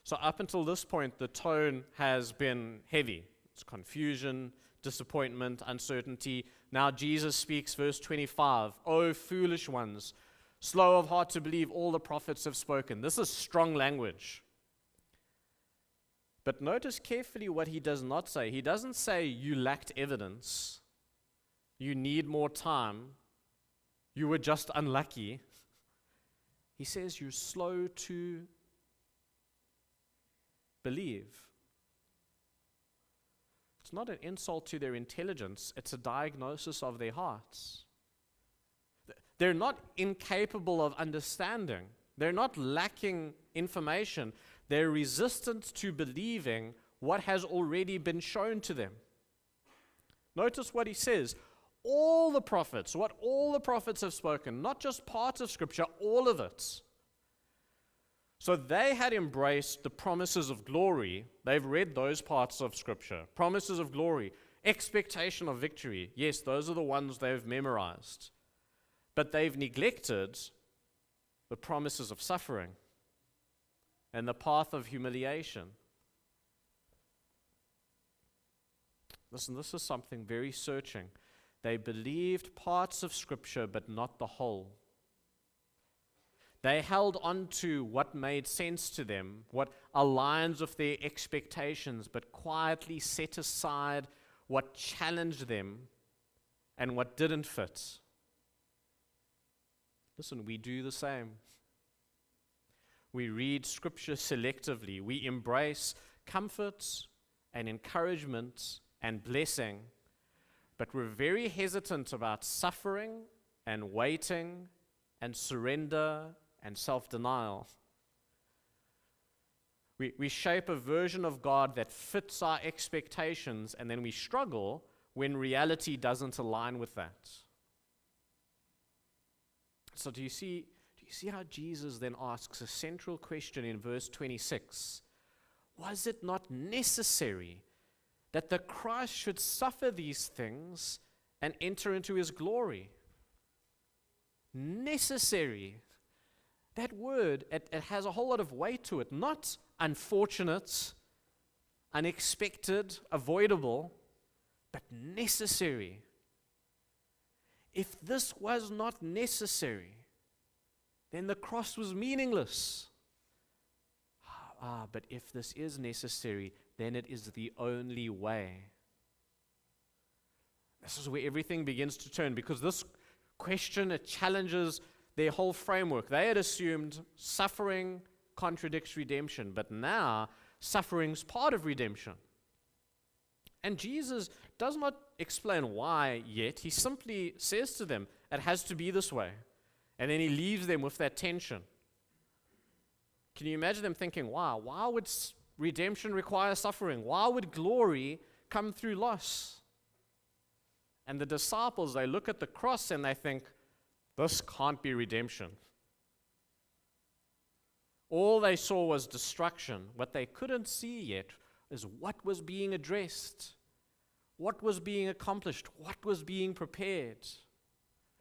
So up until this point, the tone has been heavy. It's confusion, disappointment, uncertainty. Now Jesus speaks, verse 25, "O foolish ones, slow of heart to believe all the prophets have spoken." This is strong language. But notice carefully what he does not say. He doesn't say you lacked evidence, you need more time, you were just unlucky. He says you're slow to believe. It's not an insult to their intelligence, it's a diagnosis of their hearts. They're not incapable of understanding. They're not lacking information. They're resistant to believing what has already been shown to them. Notice what he says. All the prophets, what all the prophets have spoken, not just part of Scripture, all of it. So they had embraced the promises of glory. They've read those parts of Scripture. Promises of glory, expectation of victory. Yes, those are the ones they've memorized. But they've neglected the promises of suffering and the path of humiliation. Listen, this is something very searching. They believed parts of Scripture, but not the whole. They held on to what made sense to them, what aligns with their expectations, but quietly set aside what challenged them and what didn't fit. Listen, we do the same. We read Scripture selectively. We embrace comfort and encouragement and blessing, but we're very hesitant about suffering and waiting and surrender and self-denial. We shape a version of God that fits our expectations, and then we struggle when reality doesn't align with that. So do you see how Jesus then asks a central question in verse 26? Was it not necessary that the Christ should suffer these things and enter into his glory? Necessary. That word, it has a whole lot of weight to it. Not unfortunate, unexpected, avoidable, but necessary. If this was not necessary, then the cross was meaningless. But if this is necessary, then it is the only way. This is where everything begins to turn, because this question, it challenges their whole framework. They had assumed suffering contradicts redemption, but now suffering's part of redemption. And Jesus does not explain why yet. He simply says to them, it has to be this way. And then he leaves them with that tension. Can you imagine them thinking, wow, why would redemption require suffering? Why would glory come through loss? And the disciples, they look at the cross and they think, this can't be redemption. All they saw was destruction. What they couldn't see yet is what was being addressed, what was being accomplished, what was being prepared.